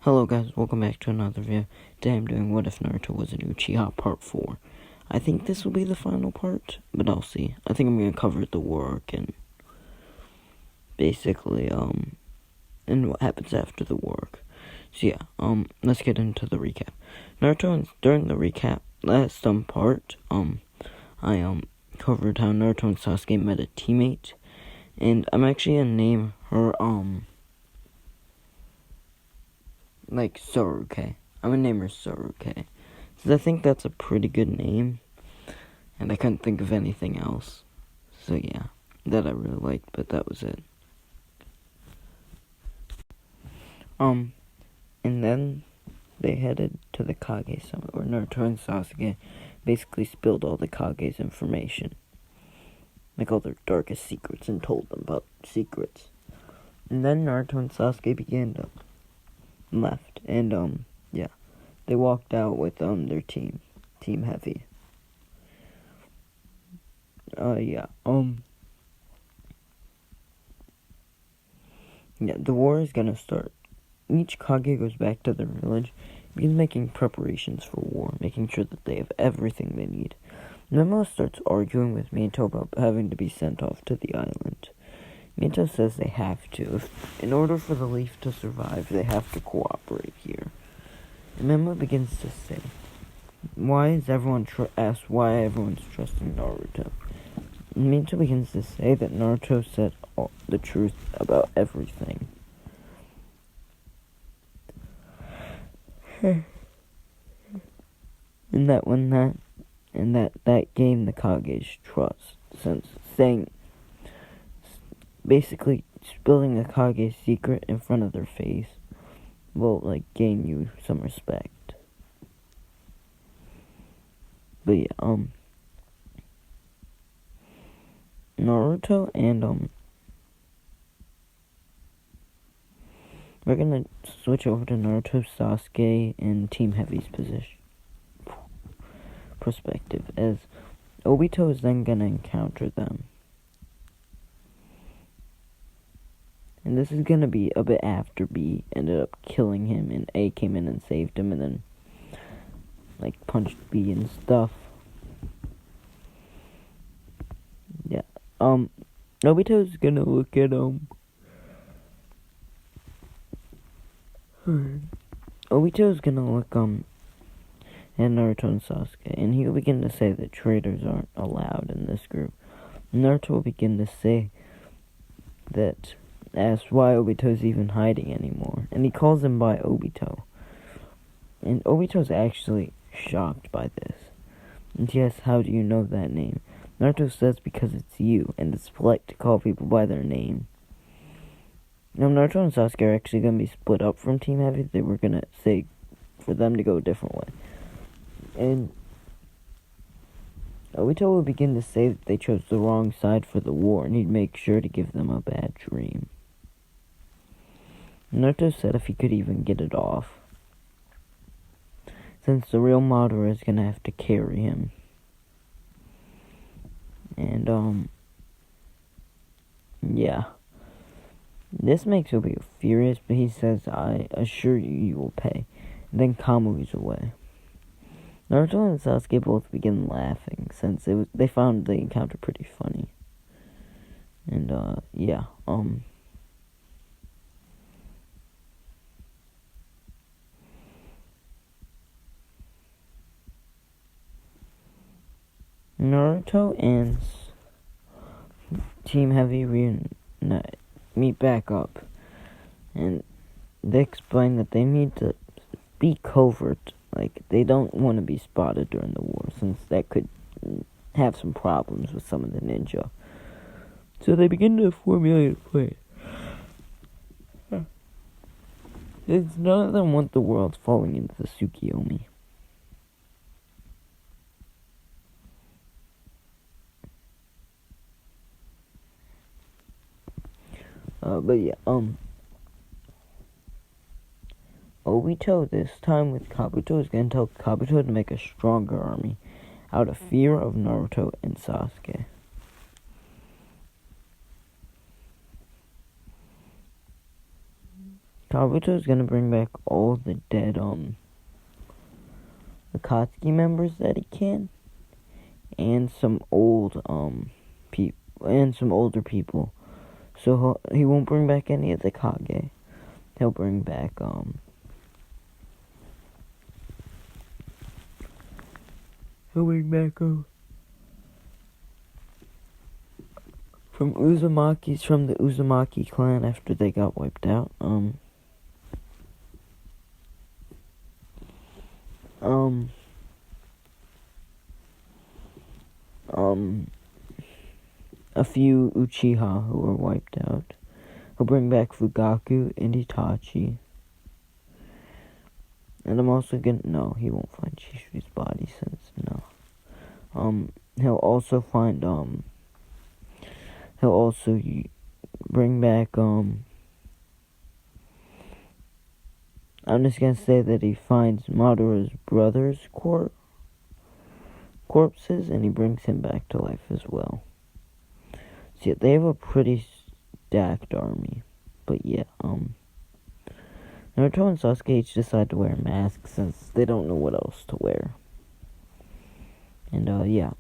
Hello guys, welcome back to another video. Today I'm doing What If Naruto Was an Uchiha Part 4. I think this will be the final part, but I'll see. I think I'm going to cover the work and basically, and what happens after the work. So yeah, let's get into the recap. During the recap, last part, I covered how Naruto and Sasuke met a teammate, and I'm actually going to name her, like Soruke. I'm gonna name her Soruke, because I think that's a pretty good name, and I couldn't think of anything else. So yeah, that I really liked, but that was it. And then they headed to the Kage Summit, where Naruto and Sasuke basically spilled all the Kage's information, like all their darkest secrets, and told them about secrets. And then Naruto and Sasuke began to left, and yeah, they walked out with their team Heavy. Yeah, the war is gonna start. Each Kage goes back to their village, begins making preparations for war, making sure that they have everything they need. Memo starts arguing with Mito about having to be sent off to the island. Mito says they have to. In order for the Leaf to survive, they have to cooperate here. And Memo begins to say, why everyone's trusting Naruto? And Mito begins to say that Naruto said the truth about everything. And that gained the Kage's trust, since basically spilling a Kage's secret in front of their face will, gain you some respect. But yeah, Naruto and, we're gonna switch over to Naruto, Sasuke, and Team Heavy's perspective, as Obito is then gonna encounter them. And this is gonna be a bit after B ended up killing him, and A came in and saved him, and then, punched B and stuff. Yeah, Obito's gonna look at, Obito's gonna look, at Naruto and Sasuke, and he'll begin to say that traitors aren't allowed in this group. Naruto will begin to say that, asks why Obito's even hiding anymore, and he calls him by Obito. And Obito's actually shocked by this. And he asks, how do you know that name? Naruto says because it's you, and it's polite to call people by their name. Now, Naruto and Sasuke are actually going to be split up from Team Heavy. They were going to say for them to go a different way. And Obito will begin to say that they chose the wrong side for the war, and he'd make sure to give them a bad dream. Naruto said if he could even get it off, since the real Madara is going to have to carry him. And, yeah. This makes Obito furious, but he says, I assure you, you will pay. And then Kamui's away. Naruto and Sasuke both begin laughing, since they found the encounter pretty funny. And, yeah, Naruto and Team Heavy meet back up, and they explain that they need to be covert. They don't want to be spotted during the war, since that could have some problems with some of the ninja. So they begin to formulate a plan. Since none of them want the world falling into the Tsukiyomi. But yeah, Obito this time with Kabuto is going to tell Kabuto to make a stronger army out of fear of Naruto and Sasuke. Kabuto's gonna bring back all the dead, Akatsuki members that he can, and some old, and some older people. So he won't bring back any of the Kage. He'll bring back, from the Uzumaki clan after they got wiped out, a few Uchiha who were wiped out. He'll bring back Fugaku and Itachi. And I'm also no, he won't find Shishui's body since, no. He'll also find, he'll also bring back, I'm just gonna say that he finds Madara's brother's corpses, and he brings him back to life as well. So yeah, they have a pretty stacked army. But yeah, Naruto and Sasuke each decide to wear masks since they don't know what else to wear. And yeah.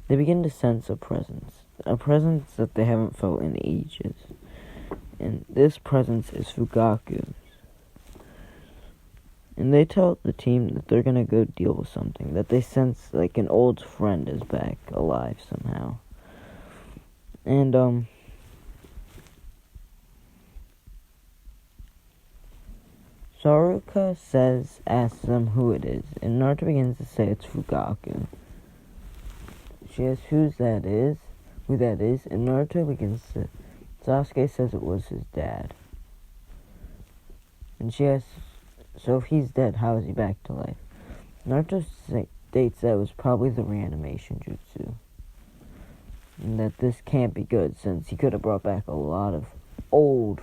They begin to sense a presence that they haven't felt in ages. And this presence is Fugaku's. And they tell the team that they're gonna go deal with something, that they sense like an old friend is back alive somehow. And Saruka asks them who it is, and Naruto begins to say it's Fugaku. She asks who that is, and Naruto begins to... Sasuke says it was his dad. And she asks, so if he's dead, how is he back to life? Naruto states that it was probably the reanimation jutsu. And that this can't be good, since he could have brought back a lot of old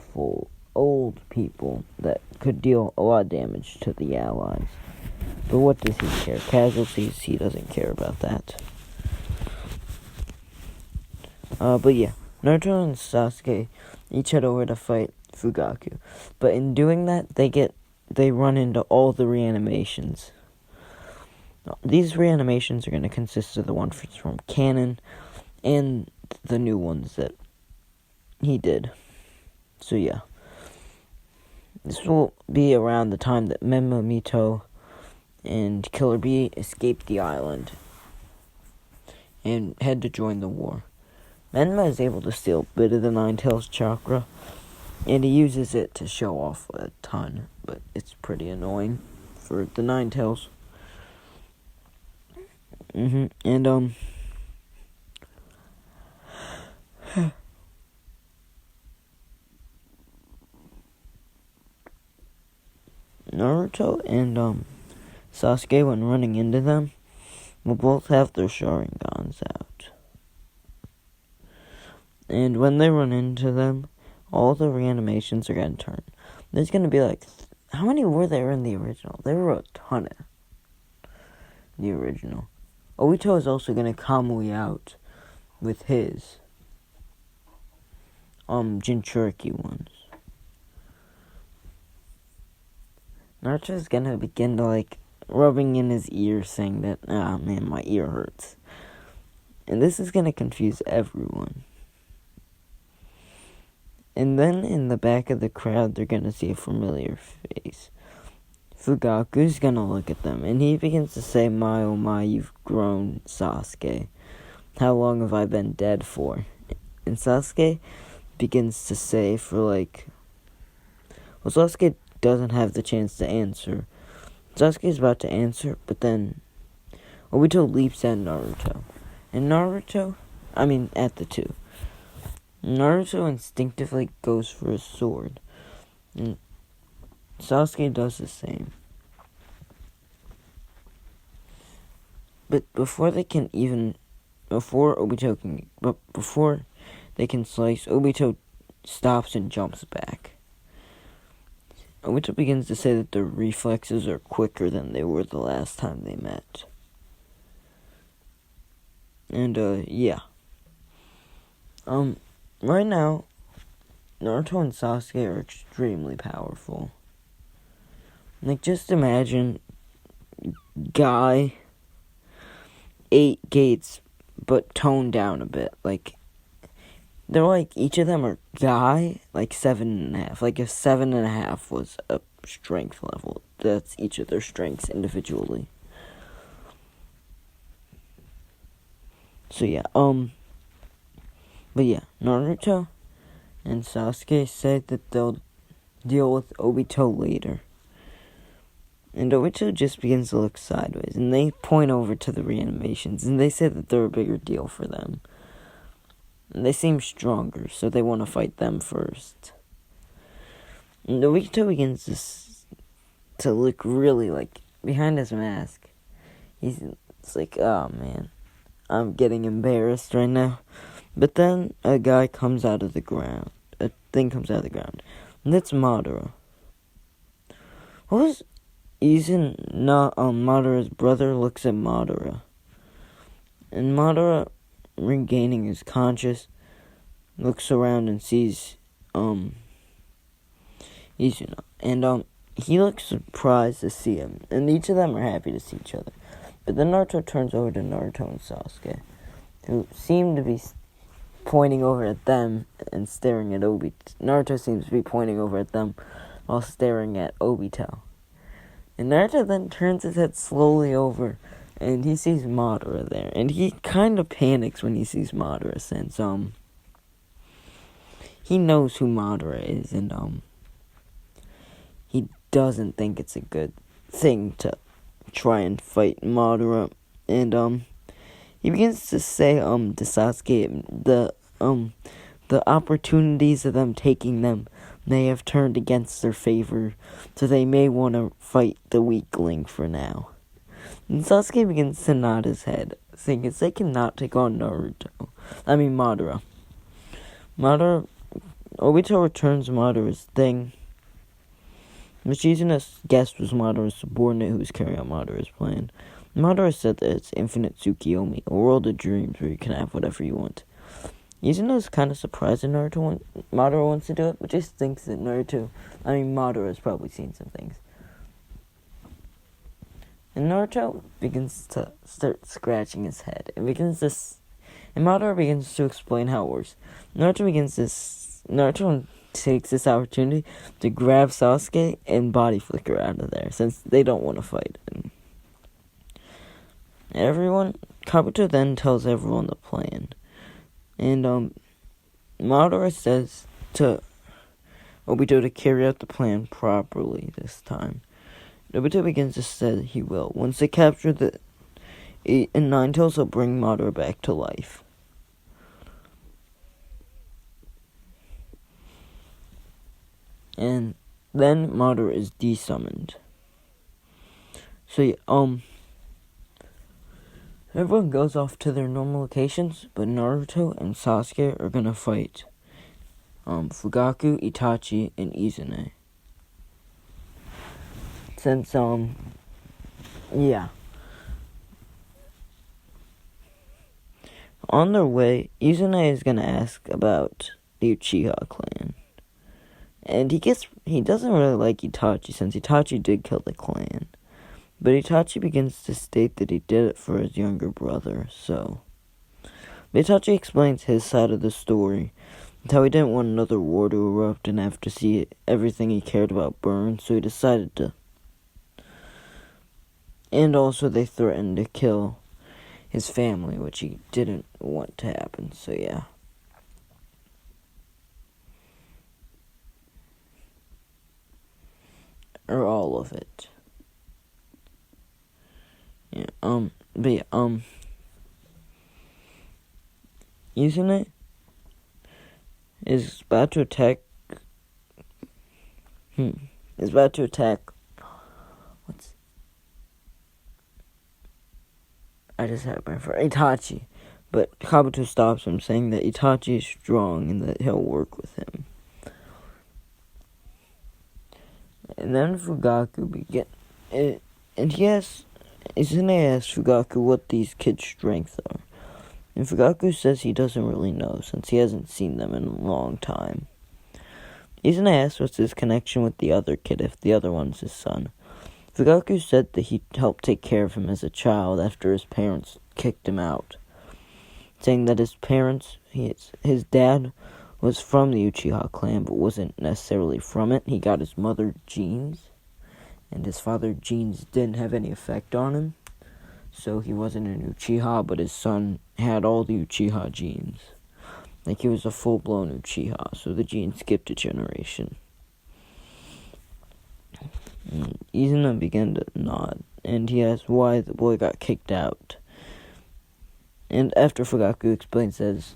people that could deal a lot of damage to the allies. But what does he care? Casualties, he doesn't care about that. But yeah, Naruto and Sasuke each head over to fight Fugaku. But in doing that, they run into all the reanimations. These reanimations are going to consist of the ones from canon and the new ones that he did. So yeah. This will be around the time that Menma Mito and Killer Bee escape the island and head to join the war. Menma is able to steal a bit of the Nine Tails chakra, and he uses it to show off a ton, but it's pretty annoying for the Nine Tails. And Naruto and Sasuke, when running into them, will both have their Sharingans out. And when they run into them, all the reanimations are going to turn. There's going to be like... How many were there in the original? There were a ton of the original. Obito is also going to Kamui out with his Jinchuriki ones. Naruto's going to begin to rubbing in his ear, saying that, man, my ear hurts. And this is going to confuse everyone. And then in the back of the crowd, they're going to see a familiar face. Fugaku's going to look at them, and he begins to say, my oh my, you've grown, Sasuke. How long have I been dead for? And Sasuke begins to say Sasuke doesn't have the chance to answer. Sasuke's about to answer, but then Obito leaps at Naruto. And at the two. Naruto instinctively goes for his sword. And Sasuke does the same. But before they can slice, Obito stops and jumps back. Obito begins to say that their reflexes are quicker than they were the last time they met. And, yeah. Right now, Naruto and Sasuke are extremely powerful. Like, just imagine Guy, 8 gates, but toned down a bit. Like, they're like, each of them are Guy, like 7.5. Like, if 7.5 was a strength level, that's each of their strengths individually. So, yeah, but yeah, Naruto and Sasuke said that they'll deal with Obito later. And Obito just begins to look sideways, and they point over to the reanimations, and they say that they're a bigger deal for them. And they seem stronger, so they want to fight them first. And Obito begins to look really, like, behind his mask. It's like, oh man, I'm getting embarrassed right now. But then a guy comes out of the ground. A thing comes out of the ground. And that's Madara. What was Madara's brother looks at Madara. And Madara, regaining his conscience, looks around and sees Izuna. And he looks surprised to see him. And each of them are happy to see each other. But then Naruto turns over to Naruto and Sasuke, who seem to be pointing over at them and staring at Obito. Naruto seems to be pointing over at them while staring at Obito. And Naruto then turns his head slowly over, and he sees Madara there. And he kind of panics when he sees Madara, since he knows who Madara is, and he doesn't think it's a good thing to try and fight Madara. And he begins to say to Sasuke the opportunities of them taking them may have turned against their favor, so they may want to fight the weakling for now. And Sasuke begins to nod his head, saying they cannot take on Madara. Obito returns Madara's thing, which Izuna guessed was Madara's subordinate who was carrying out Madara's plan. Madara said that it's infinite Tsukiyomi, a world of dreams where you can have whatever you want. Izuna's kind of surprised that Madara wants to do it, but just thinks that Madara has probably seen some things. And Naruto begins to start scratching his head. And Madara begins to explain how it works. Naruto takes this opportunity to grab Sasuke and body flicker out of there, since they don't want to fight. And Kabuto then tells everyone the plan. And Madara says to Obito to carry out the plan properly this time. Obito begins to say he will. Once they capture the 8 and 9 tails, he'll bring Madara back to life. And then Madara is desummoned. So yeah, everyone goes off to their normal locations, but Naruto and Sasuke are gonna fight Fugaku, Itachi, and Izune. Since on their way, Izune is gonna ask about the Uchiha clan. And he doesn't really like Itachi, since Itachi did kill the clan. But Itachi begins to state that he did it for his younger brother, so. But Itachi explains his side of the story, and how he didn't want another war to erupt and have to see everything he cared about burn, so he decided to. And also they threatened to kill his family, which he didn't want to happen, so yeah. Or all of it. Yeah, Izune is about to attack, I just had my friend, Itachi, but Kabuto stops him, saying that Itachi is strong and that he'll work with him. And then Fugaku Izune asks Fugaku what these kids' strengths are. And Fugaku says he doesn't really know, since he hasn't seen them in a long time. Izuna asked what's his connection with the other kid if the other one's his son. Fugaku said that he helped take care of him as a child after his parents kicked him out, saying that his dad was from the Uchiha clan but wasn't necessarily from it. He got his mother genes, and his father genes didn't have any effect on him, so he wasn't an Uchiha, but his son had all the Uchiha genes. Like, he was a full-blown Uchiha, so the genes skipped a generation. Izuna began to nod, and he asked why the boy got kicked out. And after Fugaku explains that his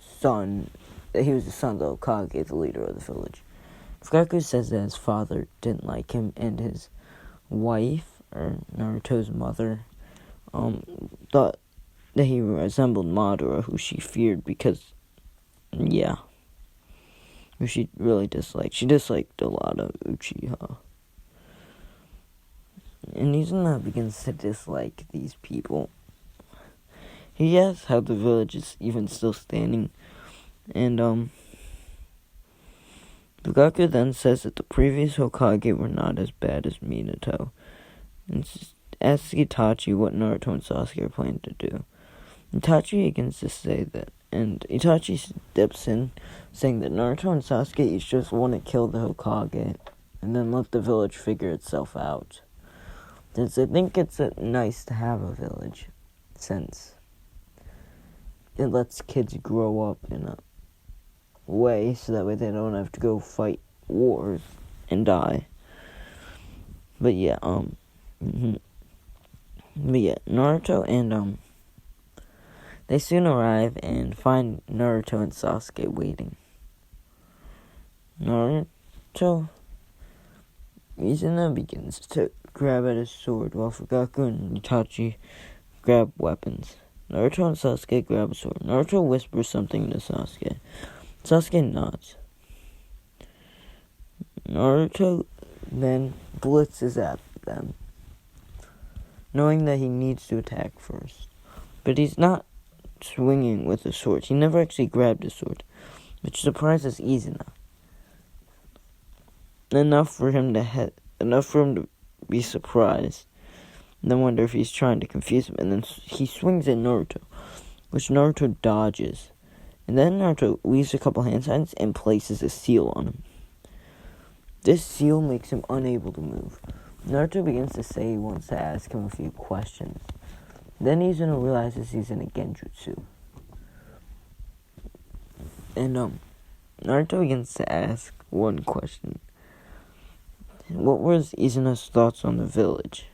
son, that he was the son of the Hokage, the leader of the village, Fugaku says that his father didn't like him, and his wife, or Naruto's mother, thought that he resembled Madara, who she feared because, who she really disliked. She disliked a lot of Uchiha. And Izuna begins to dislike these people. He asks how the village is even still standing, and Fugaku then says that the previous Hokage were not as bad as Minato, and asks Itachi what Naruto and Sasuke are planning to do. Itachi begins to say that, and Itachi steps in, saying that Naruto and Sasuke each just want to kill the Hokage, and then let the village figure itself out. Since I think it's nice to have a village, since it lets kids grow up in a way, so that way they don't have to go fight wars and die. But yeah, Naruto and, they soon arrive and find Naruto and Sasuke waiting. Naruto, Izuna begins to grab at his sword, while Fugaku and Itachi grab weapons. Naruto and Sasuke grab a sword. Naruto whispers something to Sasuke. Sasuke nods. Naruto then blitzes at them, knowing that he needs to attack first. But he's not swinging with a sword. He never actually grabbed a sword, which surprises Izuna. Enough for him to be surprised, and then wonder if he's trying to confuse him. And then he swings at Naruto, which Naruto dodges. And then Naruto leaves a couple hand signs and places a seal on him. This seal makes him unable to move. Naruto begins to say he wants to ask him a few questions. Then Izuna realizes he's in a genjutsu. And Naruto begins to ask one question. What was Izuna's thoughts on the village?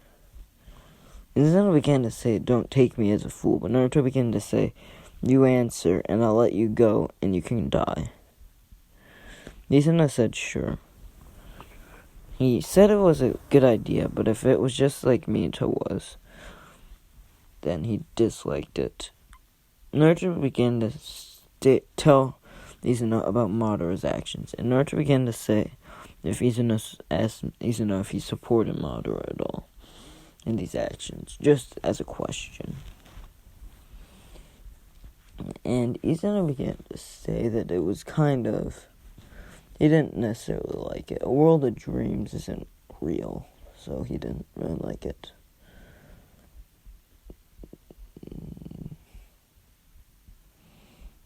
Izuna began to say, "Don't take me as a fool," but Naruto began to say, "You answer, and I'll let you go, and you can die." Izuna said, "Sure." He said it was a good idea, but if it was just like Minato was, then he disliked it. Naruto began to tell Izuna about Madara's actions, and Naruto began to say if Izuna asked Izuna if he supported Madara at all in these actions, just as a question. And Izuna began to say that it was kind of, he didn't necessarily like it. A world of dreams isn't real, so he didn't really like it.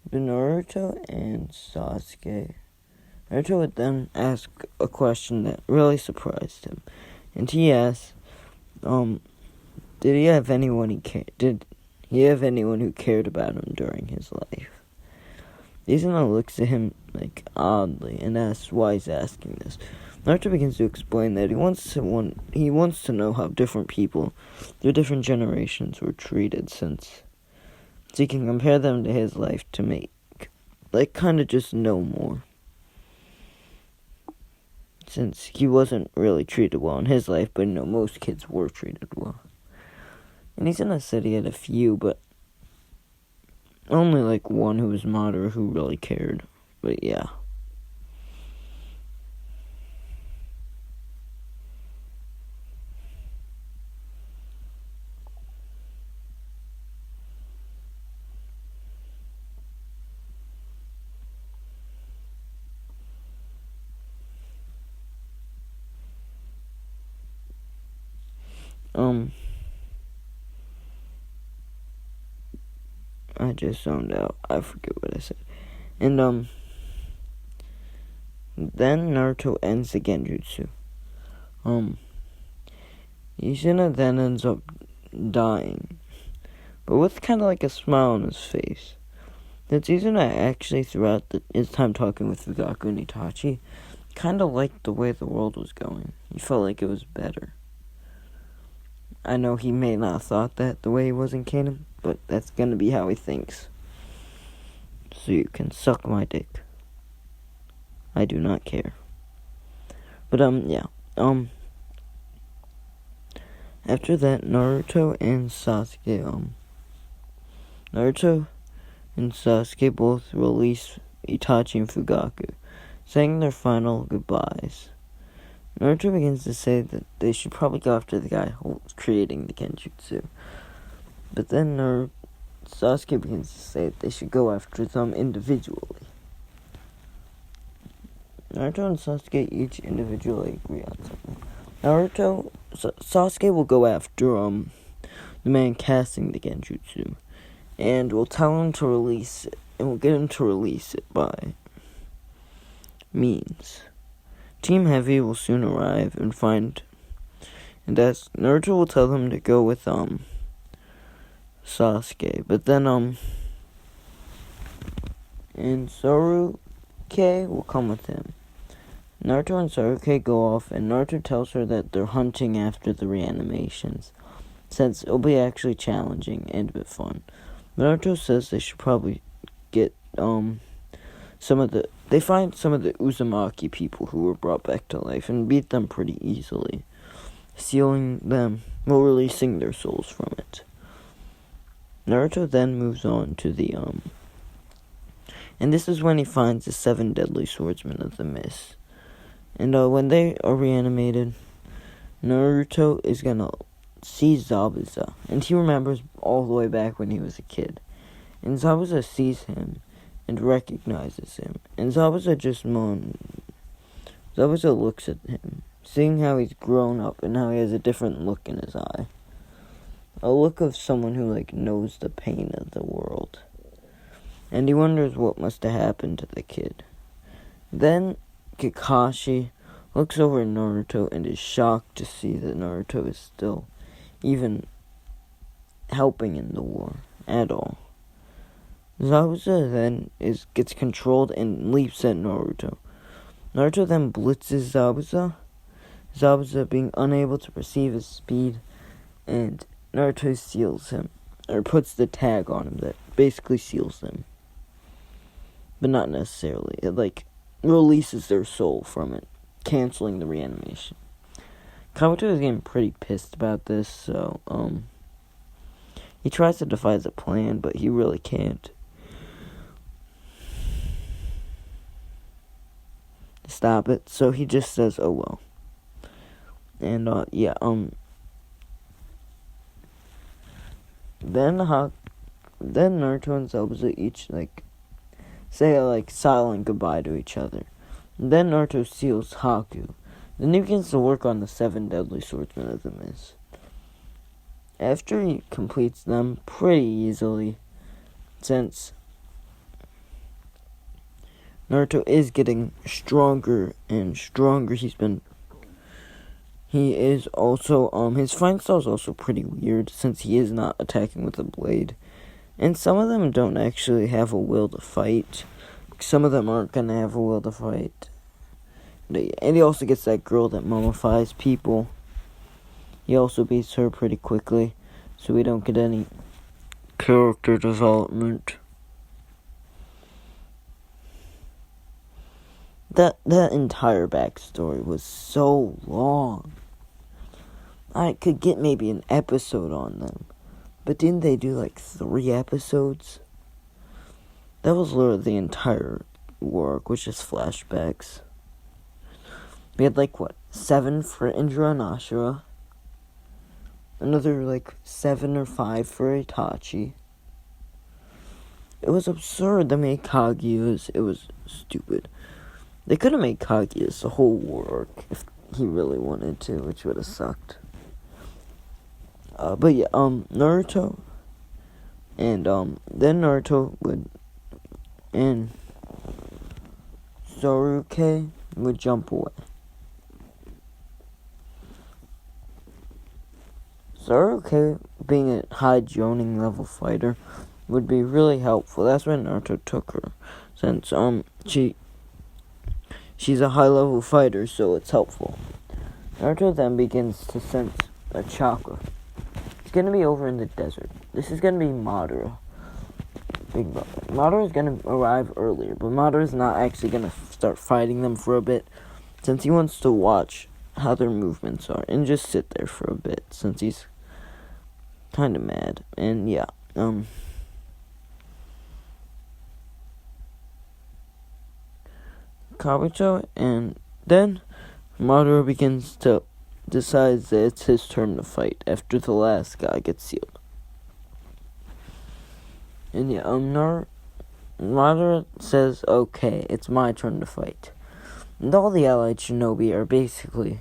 But Naruto and Sasuke, Naruto would then ask a question that really surprised him. And he asked, did he have anyone who cared about him during his life? Izuna looks at him oddly and asks why he's asking this. Naruto begins to explain that he wants to know how different people through different generations were treated, since he can compare them to his life to make kind of just know more. Since he wasn't really treated well in his life, but most kids were treated well. And Izuna said he had a few, but only one who was Madara who really cared. But yeah. I just zoned out. I forget what I said. And, then Naruto ends the Genjutsu. Izuna then ends up dying, but with kind of like a smile on his face. Since Izuna actually, throughout his time talking with Fugaku and Itachi, kind of liked the way the world was going. He felt like it was better. I know he may not have thought that the way he was in canon, but that's gonna be how he thinks. So you can suck my dick. I do not care. But, yeah. After that, Naruto and Sasuke both release Itachi and Fugaku, saying their final goodbyes. Naruto begins to say that they should probably go after the guy creating the Genjutsu. But then Sasuke begins to say that they should go after them individually. Naruto and Sasuke each individually agree on something. Sasuke will go after the man casting the Genjutsu, and will tell him to release it, and will get him to release it by means. Team Heavy will soon arrive and as Naruto will tell them to go with Sasuke, but then and Sasuke will come with him. Naruto and Sasuke go off, and Naruto tells her that they're hunting after the reanimations, since it'll be actually challenging and a bit fun. Naruto says they should probably get they find some of the Uzumaki people who were brought back to life and beat them pretty easily, sealing them while releasing their souls from it. Naruto then moves on to the and this is when he finds the 7 deadly swordsmen of the mist. And when they are reanimated, Naruto is gonna see Zabuza, and he remembers all the way back when he was a kid. And Zabuza sees him and recognizes him, and Zabuza looks at him, seeing how he's grown up and how he has a different look in his eye. A look of someone who, knows the pain of the world. And he wonders what must have happened to the kid. Then Kakashi looks over at Naruto and is shocked to see that Naruto is still even helping in the war at all. Zabuza then gets controlled and leaps at Naruto. Naruto then blitzes Zabuza being unable to perceive his speed, and Naruto seals him, or puts the tag on him that basically seals him. But not necessarily. It, releases their soul from it, canceling the reanimation. Kabuto is getting pretty pissed about this, so, he tries to devise a plan, but he really can't stop it, so he just says, oh well. And, then Naruto and Zabuza each, say a, silent goodbye to each other. And then Naruto seals Haku. Then he begins to work on the 7 deadly swordsmen of the mist. After he completes them pretty easily, since Naruto is getting stronger and stronger, he is also, his fight style is also pretty weird, since he is not attacking with a blade. And some of them don't actually have a will to fight. Some of them aren't going to have a will to fight. And he also gets that girl that mummifies people. He also beats her pretty quickly, so we don't get any character development. That entire backstory was so long. I could get maybe an episode on them. But didn't they do 3 episodes? That was literally the entire work, which is flashbacks. We had 7 for Indra and Ashura. Another 7 or 5 for Itachi. It was absurd. They made Kaguya's. It was stupid. They could have made Kaguya's the whole war arc if he really wanted to, which would have sucked. Naruto and then Naruto would and Sasuke would jump away. Sasuke, being a high Jonin level fighter, would be really helpful. That's why Naruto took her, since she's a high level fighter, so it's helpful. Naruto then begins to sense a chakra. It's gonna be over in the desert. This is gonna be Madara. Big brother. Madara is gonna arrive earlier, but Madara is not actually gonna start fighting them for a bit, since he wants to watch how their movements are and just sit there for a bit, since he's kind of mad. And yeah, Kabuto, and then Madara begins to decide that it's his turn to fight after the last guy gets sealed. And yeah, Madara says, okay, it's my turn to fight. And all the allied shinobi are basically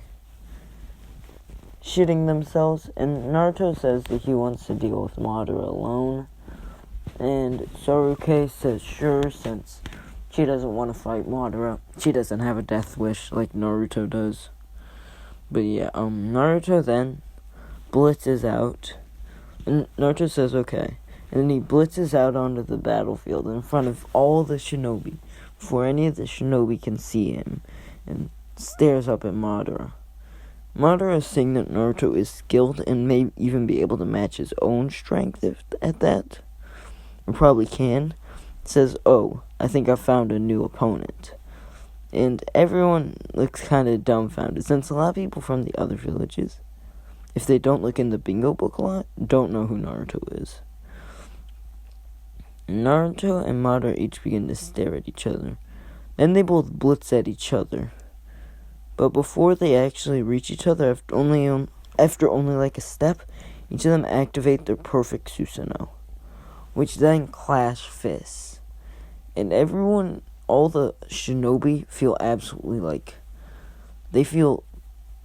shitting themselves, and Naruto says that he wants to deal with Madara alone. And Sasuke says sure, since she doesn't want to fight Madara. She doesn't have a death wish like Naruto does. But yeah, Naruto then blitzes out, and Naruto says okay. And then he blitzes out onto the battlefield in front of all the shinobi, before any of the shinobi can see him, and stares up at Madara. Madara is saying that Naruto is skilled and may even be able to match his own strength at that. Or probably can. Says, oh, I think I found a new opponent. And everyone looks kind of dumbfounded, since a lot of people from the other villages, if they don't look in the bingo book a lot, don't know who Naruto is. Naruto and Madara each begin to stare at each other. Then they both blitz at each other. But before they actually reach each other, after only like a step, each of them activate their perfect Susanoo, which then clash fists. And everyone, all the shinobi, feel absolutely they feel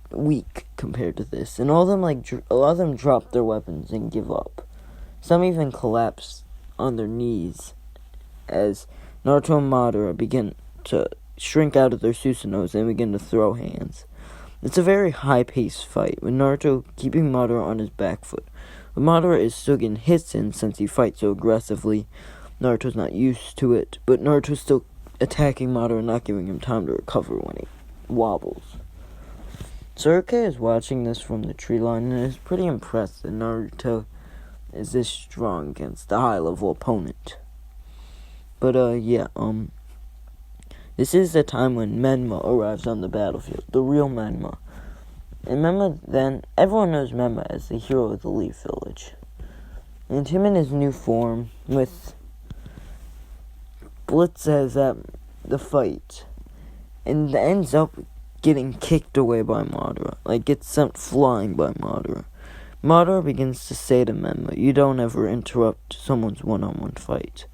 weak compared to this. And all of them, a lot of them drop their weapons and give up. Some even collapse on their knees as Naruto and Madara begin to shrink out of their Susanos and begin to throw hands. It's a very high-paced fight, with Naruto keeping Madara on his back foot. But Madara is still getting hits in since he fights so aggressively. Naruto's not used to it, but Naruto's still attacking Madara, not giving him time to recover when he wobbles. Sasuke is watching this from the tree line and is pretty impressed that Naruto is this strong against a high-level opponent. But, this is the time when Menma arrives on the battlefield, the real Menma. And Menma then, everyone knows Menma as the hero of the Leaf Village. And him in his new form, with blitzes at the fight, and ends up getting kicked away by Madara, gets sent flying by Madara. Madara begins to say to Menma, you don't ever interrupt someone's one-on-one fight.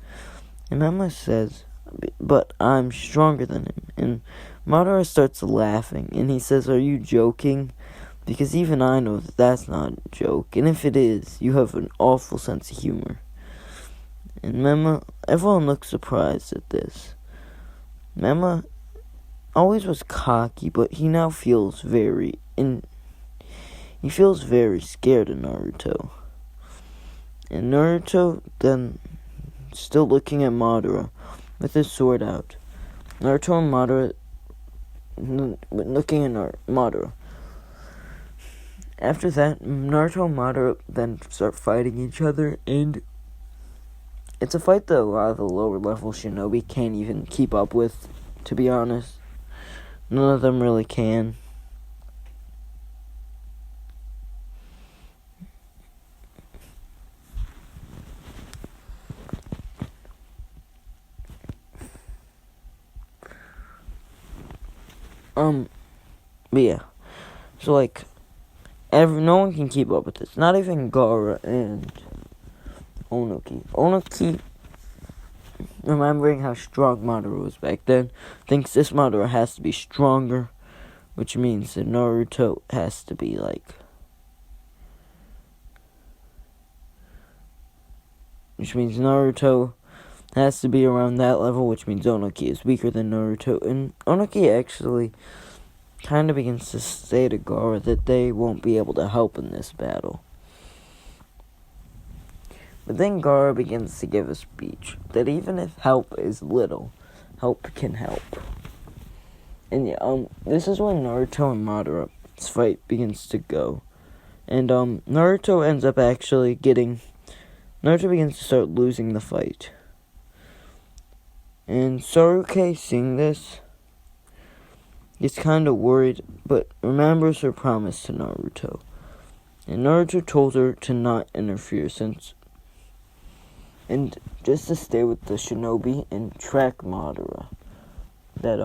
And Menma says, but I'm stronger than him. And Madara starts laughing, and he says, are you joking? Because even I know that that's not a joke, and if it is, you have an awful sense of humor. And Menma, everyone looks surprised at this. Menma always was cocky, but he now feels very scared of Naruto. And Naruto then, still looking at Madara, with his sword out. Naruto and Madara looking at Madara. After that, Naruto and Madara then start fighting each other, and it's a fight that a lot of the lower level shinobi can't even keep up with, to be honest. None of them really can. But yeah. So, no one can keep up with this. Not even Gaara and Onoki. Onoki, remembering how strong Madara was back then, thinks this Madara has to be stronger, which means that Naruto has to be, which means Naruto has to be around that level, which means Onoki is weaker than Naruto. And Onoki actually kind of begins to say to Gaara that they won't be able to help in this battle. But then Gaara begins to give a speech that even if help is little, help can help. And this is when Naruto and Madara's fight begins to go. And Naruto ends up actually Naruto begins to start losing the fight. And Sasuke, seeing this, gets kind of worried, but remembers her promise to Naruto. And Naruto told her to not interfere and just to stay with the shinobi and track Madara. That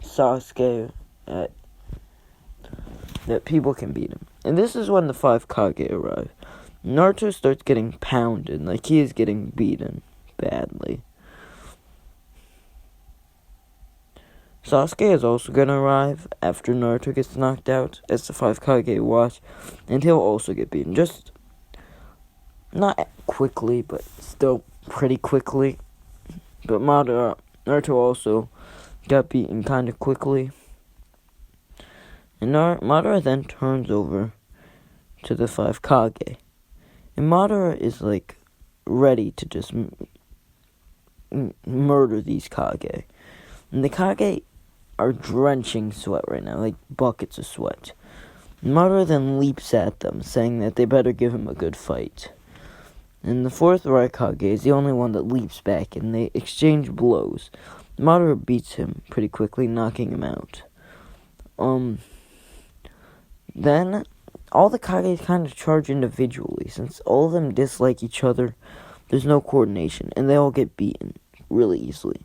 Sasuke, that people can beat him. And this is when the 5 Kage arrive. Naruto starts getting pounded, like he is getting beaten badly. Sasuke is also going to arrive after Naruto gets knocked out as the 5 Kage watch, and he'll also get beaten. Just not quickly, but still pretty quickly. But Naruto also got beaten kind of quickly. And Madara then turns over to the 5 Kage. And Madara is like ready to just murder these Kage. And the Kage are drenching sweat right now, like buckets of sweat. Madara then leaps at them, saying that they better give him a good fight. And the 4th Raikage is the only one that leaps back, and they exchange blows. Madara beats him pretty quickly, knocking him out. Then all the Kage kind of charge individually. Since all of them dislike each other, there's no coordination, and they all get beaten really easily.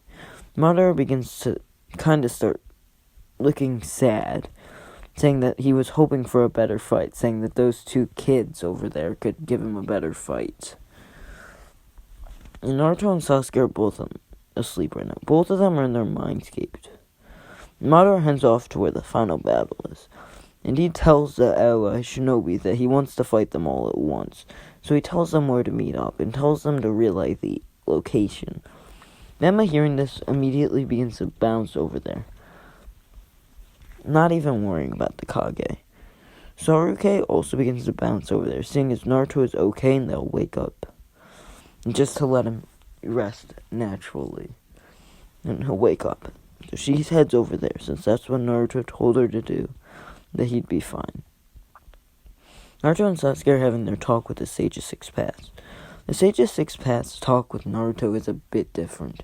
Madara begins to kind of start looking sad, saying that he was hoping for a better fight, saying that those 2 kids over there could give him a better fight. And Naruto and Sasuke are both asleep right now. Both of them are in their mindscape. Madara heads off to where the final battle is, and he tells the ally shinobi that he wants to fight them all at once. So he tells them where to meet up, and tells them to relay the location. Emma, hearing this, immediately begins to bounce over there, not even worrying about the Kage. Sasuke also begins to bounce over there, seeing as Naruto is okay and they'll wake up. Just to let him rest naturally. And he'll wake up. So she heads over there, since that's what Naruto told her to do, that he'd be fine. Naruto and Sasuke are having their talk with the Sage of 6 Paths. The Sage of 6 Paths' talk with Naruto is a bit different.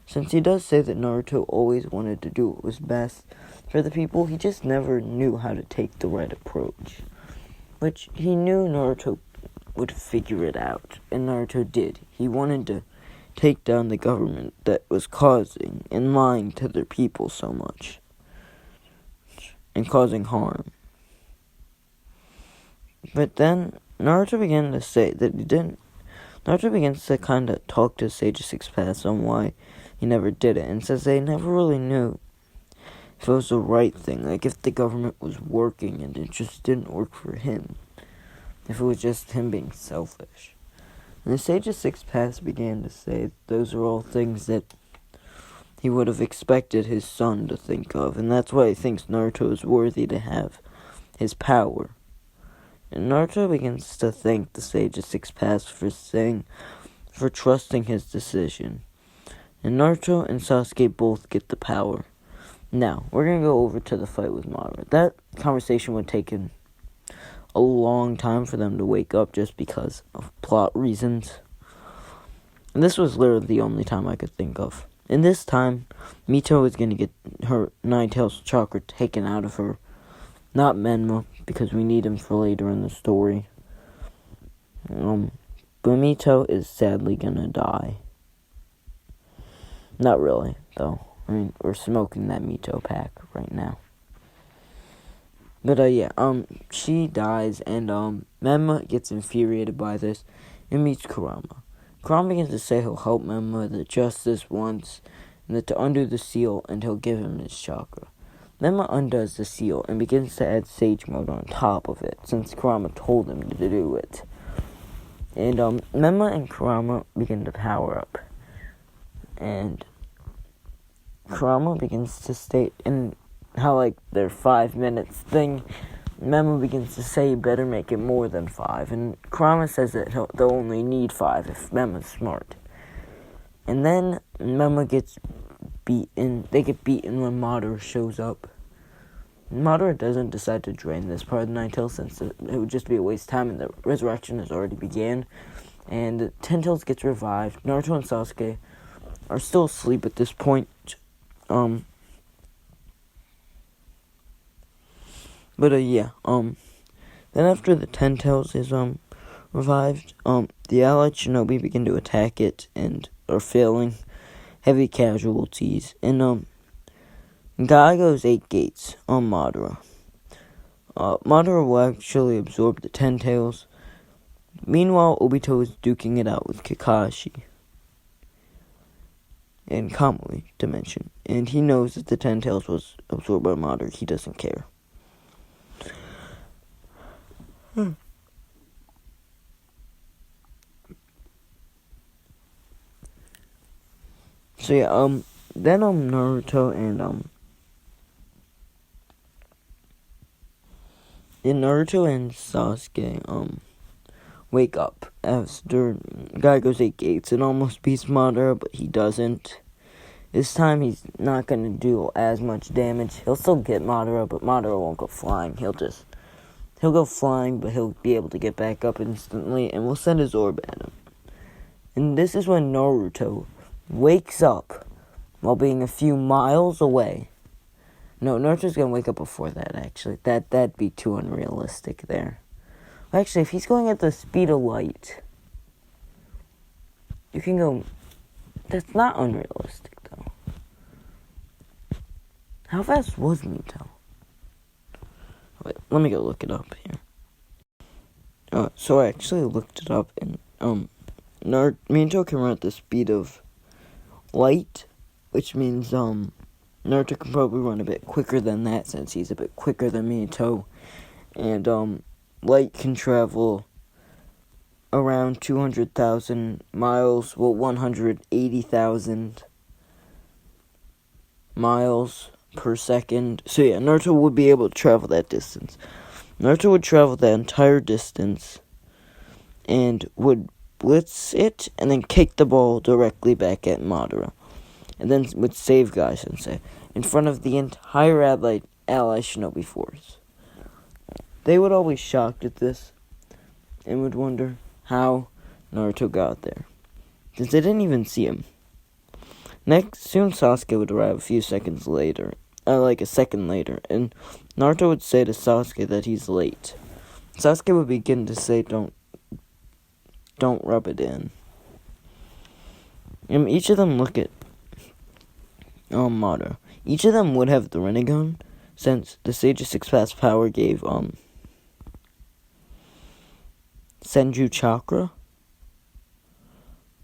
Since he does say that Naruto always wanted to do what was best for the people, he just never knew how to take the right approach. Which he knew Naruto would figure it out, and Naruto did. He wanted to take down the government that was causing and lying to their people so much, and causing harm. But then Naruto began to say that he didn't. Naruto begins to kind of talk to Sage of 6 Paths on why he never did it, and says they never really knew if it was the right thing, like if the government was working and it just didn't work for him, if it was just him being selfish. And the Sage of 6 Paths began to say those are all things that he would have expected his son to think of, and that's why he thinks Naruto is worthy to have his power. And Naruto begins to thank the Sage of 6 Paths for trusting his decision. And Naruto and Sasuke both get the power. Now, we're going to go over to the fight with Madara. That conversation would take a long time for them to wake up just because of plot reasons. And this was literally the only time I could think of. In this time, Mito is going to get her Nine-Tails chakra taken out of her. Not Menma, because we need him for later in the story. But Mito is sadly going to die. Not really, though. I mean, we're smoking that Mito pack right now. But, she dies, and, Menma gets infuriated by this and meets Kurama. Kurama begins to say he'll help Menma, that just this once, and that to undo the seal, and he'll give him his chakra. Menma undoes the seal, and begins to add Sage Mode on top of it, since Kurama told him to do it. And Mema and Kurama begin to power up. And Kurama begins to state in how like their 5 minutes thing, Mema begins to say you better make it more than 5. And Kurama says that they'll only need 5 if Mema's smart. And then Mema gets beaten. They get beaten when Madara shows up. Madara doesn't decide to drain this part of the Nine Tails since it would just be a waste of time and the resurrection has already began. And Ten Tails gets revived. Naruto and Sasuke are still asleep at this point. Then after the Ten Tails is revived, the allied shinobi begin to attack it and are failing. Heavy casualties. And Guy goes 8 gates on Madara. Madara will actually absorb the Ten Tails. Meanwhile, Obito is duking it out with Kakashi and Kamui Dimension. And he knows that the Ten Tails was absorbed by Madara. He doesn't care. So yeah, then Naruto and Sasuke wake up after Guy goes 8 gates and almost beats Madara, but he doesn't. This time he's not gonna do as much damage. He'll still get Madara, but Madara won't go flying. He'll go flying, but he'll be able to get back up instantly, and we'll send his orb at him. And this is when Naruto wakes up while being a few miles away. No, Naruto's gonna wake up before that, actually. That'd be too unrealistic there. Actually, if he's going at the speed of light, you can go... That's not unrealistic, though. How fast was Mito? Wait, let me go look it up here. So I actually looked it up, and, Mito can run at the speed of light, which means, Naruto can probably run a bit quicker than that, since he's a bit quicker than Mito. And, light can travel around 200,000 miles, 180,000 miles per second. So yeah, Naruto would be able to travel that distance. Naruto would travel that entire distance and would blitz it and then kick the ball directly back at Madara. And then would save Guy Sensei in front of the entire ally shinobi force. They would all be shocked at this and would wonder how Naruto got there, since they didn't even see him. Soon Sasuke would arrive a few seconds later, like a second later, and Naruto would say to Sasuke that he's late. Sasuke would begin to say, don't rub it in. And each of them look at Madara. Each of them would have the Rinnegan, since the Sage of Six Paths power gave Senju chakra.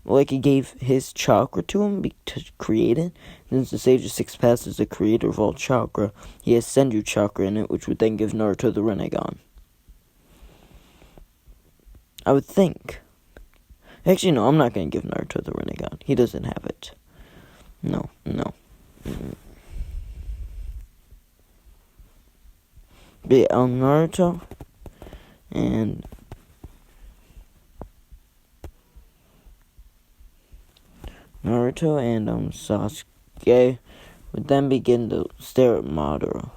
Like, it gave his chakra to him to create it. Since the Sage of Six Paths is the creator of all chakra, he has Senju chakra in it, which would then give Naruto the Rinnegan. I would think. Actually, no, I'm not going to give Naruto the Rinnegan. He doesn't have it. No. But yeah, Naruto and Sasuke would then begin to stare at Madara.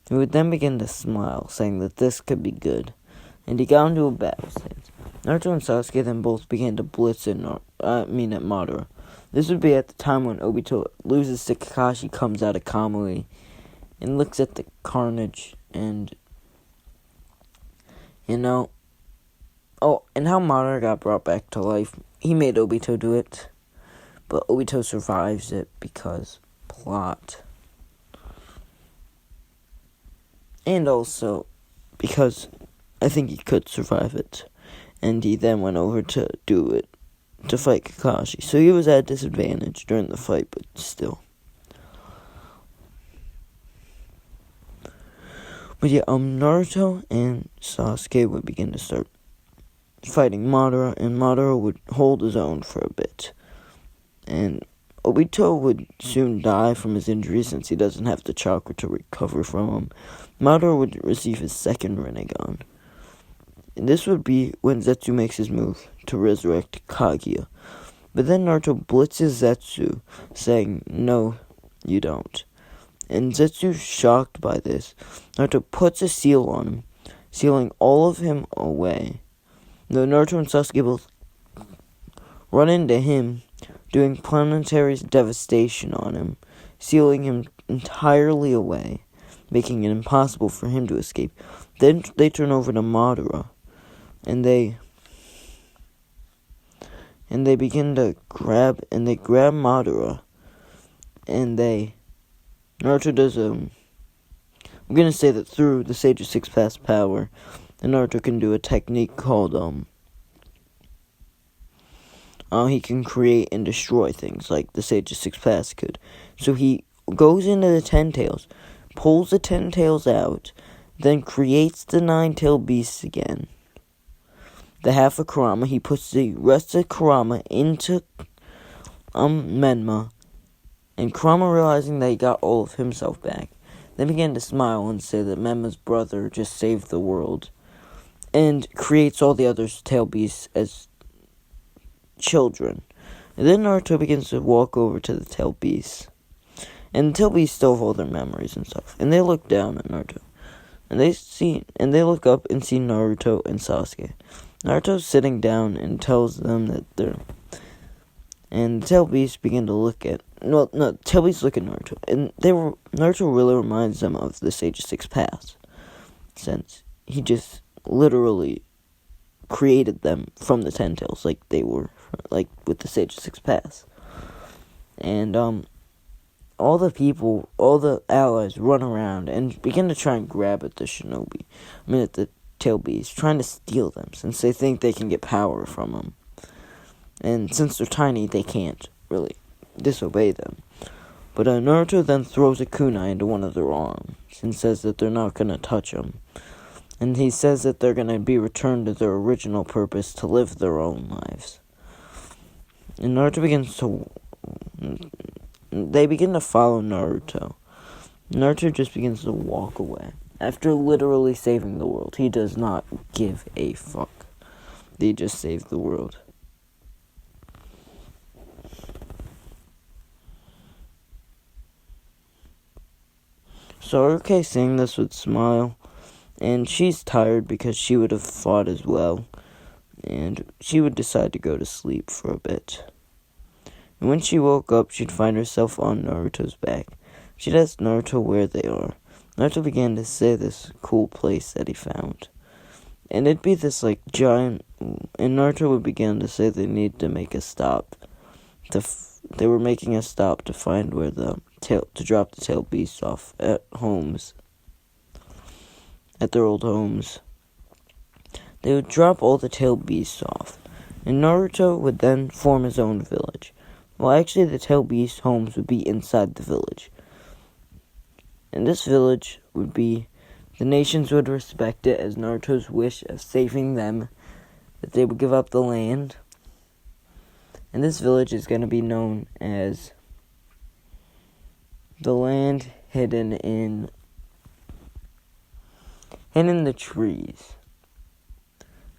He would then begin to smile, saying that this could be good, and he got into a battle stance. Naruto and Sasuke then both began to blitz at Madara. This would be at the time when Obito loses to Kakashi, comes out of Kamui, and looks at the carnage, and, and how Madara got brought back to life. He made Obito do it, but Obito survives it because plot. And also because I think he could survive it. And he then went over to do it, to fight Kakashi. So he was at a disadvantage during the fight, but still. But yeah, Naruto and Sasuke would begin to start fighting Madara, and Madara would hold his own for a bit. And Obito would soon die from his injuries since he doesn't have the chakra to recover from them. Madara would receive his second Rinnegan. And this would be when Zetsu makes his move to resurrect Kaguya. But then Naruto blitzes Zetsu, saying, "No, you don't." And Zetsu, shocked by this, Naruto puts a seal on him, sealing all of him away. Though Naruto and Sasuke both run into him, doing planetary devastation on him, sealing him entirely away, making it impossible for him to escape. Then they turn over to Madara, and they begin to grab Madara, and Naruto does I'm gonna say that through the Sage of Six Paths power, Naruto can do a technique called he can create and destroy things like the Sage of Six Paths could. So he goes into the 10 tails, pulls the 10 tails out, then creates the 9-tailed beasts again. The half of Kurama, he puts the rest of Kurama into Menma, and Kurama, realizing that he got all of himself back, then began to smile and say that Menma's brother just saved the world, and creates all the other tail beasts as children. And then Naruto begins to walk over to the tail beasts, and the tail beasts still have all their memories and stuff, and they look down at Naruto, and they look up and see Naruto and Sasuke. Naruto's sitting down and tells them that and the tail beasts begin to look at tail beasts look at Naruto, and Naruto really reminds them of the Sage of Six Paths, since he just literally created them from the 10 tails, like they were, like with the Sage of Six Paths. And all the allies run around and begin to try and grab at the at the tail beasts, trying to steal them, since they think they can get power from them. And since they're tiny, they can't really disobey them. But Naruto then throws a kunai into one of their arms and says that they're not going to touch them. And he says that they're going to be returned to their original purpose to live their own lives. And they begin to follow Naruto. Naruto just begins to walk away. After literally saving the world, he does not give a fuck. They just saved the world. Saruke, seeing this, would smile, and she's tired because she would have fought as well, and she would decide to go to sleep for a bit. And when she woke up, she'd find herself on Naruto's back. She'd ask Naruto where they are. Naruto began to say this cool place that he found, and it'd be this giant, and Naruto would begin to say they need to make a stop. They were making a stop to find where to drop the tail beasts off at their old homes. They would drop all the tail beasts off, and Naruto would then form his own village. Well, actually, the tail beast homes would be inside the village. And this village would be, the nations would respect it as Naruto's wish of saving them, that they would give up the land. And this village is going to be known as the land hidden in the trees.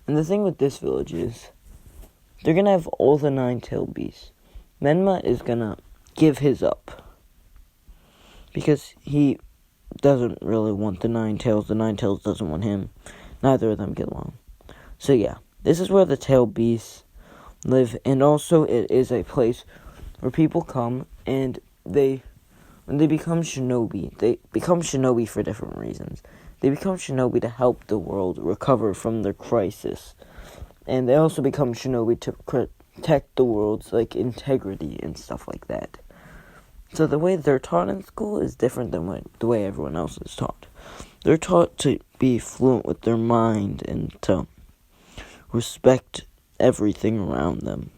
And the thing with this village is, they're going to have all the 9-tailed beasts. Menma is going to give his up, because he doesn't really want the 9 tails. The 9 tails doesn't want him. Neither of them get along. So yeah, this is where the tail beasts live, and also it is a place where people come and when they become shinobi, they become shinobi for different reasons. They become shinobi to help the world recover from their crisis, and they also become shinobi to protect the world's integrity and stuff like that. So the way they're taught in school is different than the way everyone else is taught. They're taught to be fluent with their mind and to respect everything around them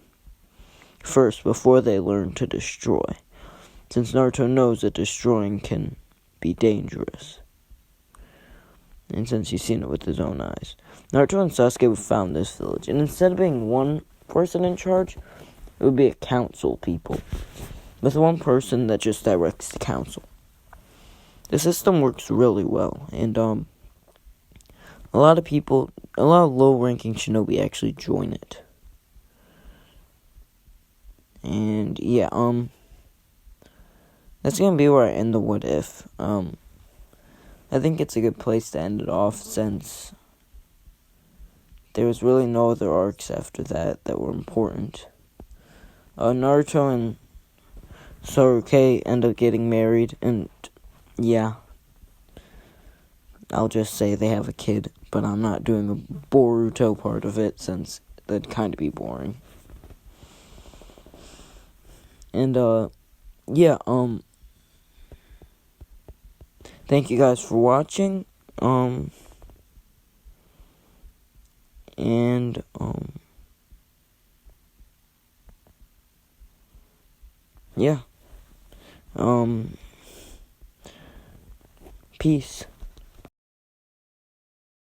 first before they learn to destroy, since Naruto knows that destroying can be dangerous. And since he's seen it with his own eyes. Naruto and Sasuke found this village. And instead of being one person in charge, it would be a council of people. With one person that just directs the council. The system works really well. And, a lot of low-ranking shinobi actually join it. And, yeah, that's gonna be where I end the what if. I think it's a good place to end it off since there was really no other arcs after that were important. Naruto and Sasuke end up getting married, and yeah, I'll just say they have a kid, but I'm not doing a Boruto part of it since that'd kind of be boring. And, yeah, thank you guys for watching, yeah, peace.